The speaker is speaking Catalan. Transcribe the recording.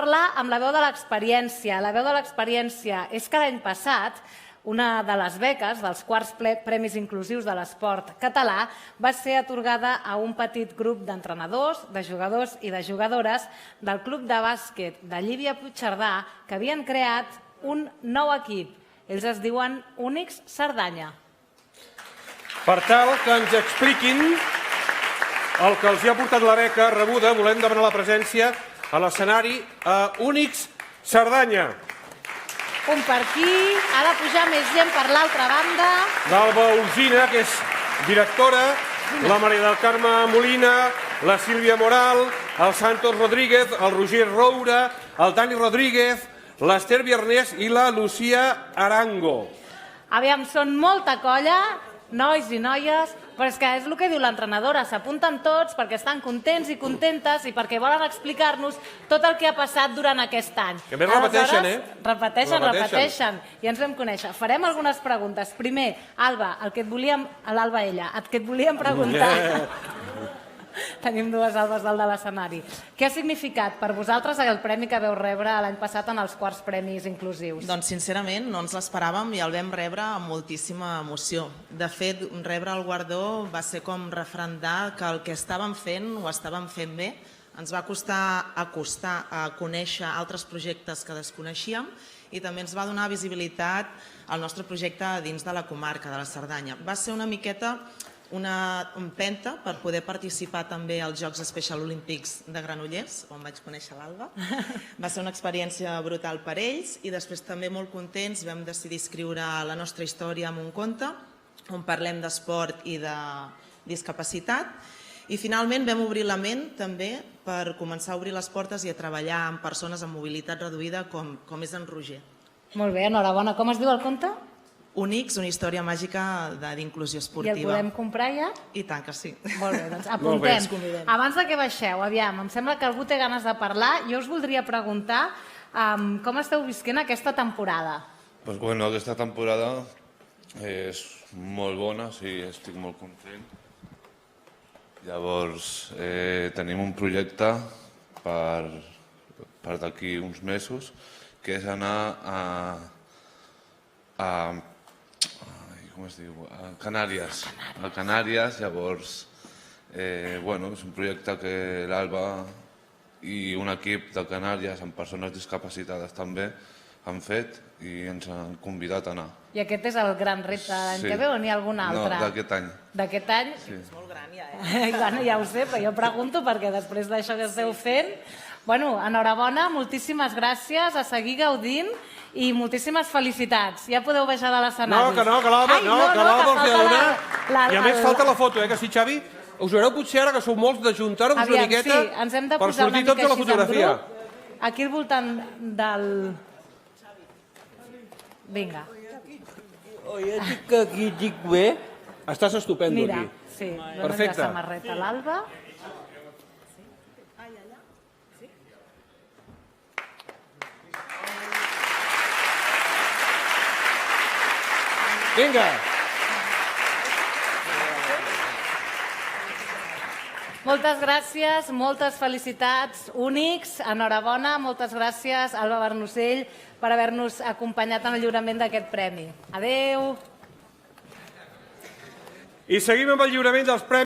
Parlar amb la veu de l'experiència. La veu de l'experiència és que l'any passat una de les beques dels quarts Premis Inclusius de l'Esport Català va ser atorgada a un petit grup d'entrenadors, de jugadors i de jugadores del Club de Bàsquet de Llívia Puigcerdà que havien creat un nou equip. Ells es diuen Únics Cerdanya. Per tal que ens expliquin el que els ha portat la beca rebuda, volem demanar la presència a l'escenari a Únics Cerdanya. Un per aquí, ha de pujar més gent per l'altra banda. L'Alba Olgina, que és directora, la Maria del Carme Molina, la Sílvia Moral, el Santos Rodríguez, el Roger Roura, el Dani Rodríguez, l'Ester Viernès i la Lucía Arango. Aviam, són molta colla, nois i noies, però és que és el que diu l'entrenadora, s'apunten tots perquè estan contents i contentes i perquè volen explicar-nos tot el que ha passat durant aquest any. Que a més repeteixen, Repeteixen. I ens vam conèixer. Farem algunes preguntes. Primer, Alba, el que et volíem preguntar... Tenim dues Albes dalt de l'escenari. Què ha significat per vosaltres el premi que veu rebre l'any passat en els quarts Premis Inclusius? Doncs sincerament no ens l'esperàvem i el vam rebre amb moltíssima emoció. De fet, rebre el guardó va ser com referendar que el que estàvem fent ho estàvem fent bé. Ens va acostar a conèixer altres projectes que desconeixíem i també ens va donar visibilitat al nostre projecte dins de la comarca de la Cerdanya. Va ser una miqueta una empenta per poder participar també als Jocs Special Olímpics de Granollers, on vaig conèixer l'Alba. Va ser una experiència brutal per ells i després també molt contents vam decidir escriure la nostra història en un conte on parlem d'esport i de discapacitat i finalment vam obrir la ment també per començar a obrir les portes i a treballar amb persones amb mobilitat reduïda com és en Roger. Molt bé, enhorabona. Com es diu el conte? Únics, una història màgica d'inclusió esportiva. I el podem comprar ja? I tant que sí. Molt bé, doncs apuntem. Abans que baixeu, aviam, em sembla que algú té ganes de parlar. Jo us voldria preguntar com esteu visquent aquesta temporada. Doncs bueno, aquesta temporada és molt bona, sí, estic molt content. Llavors, tenim un projecte per d'aquí uns mesos, que és anar a Canàries. A Canàries, llavors, bueno, és un projecte que l'Alba i un equip de Canàries amb persones discapacitades també han fet i ens han convidat a anar. I aquest és el gran repte de l'any que ve o n'hi ha algun altre? No, d'aquest any. D'aquest any? És molt gran ja, Bueno, ja ho sé, però jo pregunto perquè després d'això que esteu fent... Bueno, enhorabona, moltíssimes gràcies, a seguir gaudint i moltíssimes felicitats. Ja podeu baixar de l'escenari. Que l'Alba els ha de donar. I a més falta la foto, que sí, Xavi? Us veureu potser ara que sou molts d'ajuntar-vos una miqueta per sortir tots a la fotografia. Aquí al voltant del... Vinga. Oi, estic aquí, dic bé. Estàs estupendo aquí. Mira, sí, donem Perfecte. la samarreta a l'Alba. Vinga. Moltes gràcies, moltes felicitats, Únics, enhorabona, moltes gràcies, Alba Bernocell, per haver-nos acompanyat en el lliurament d'aquest premi. Adéu. I seguim amb el lliurament dels premis.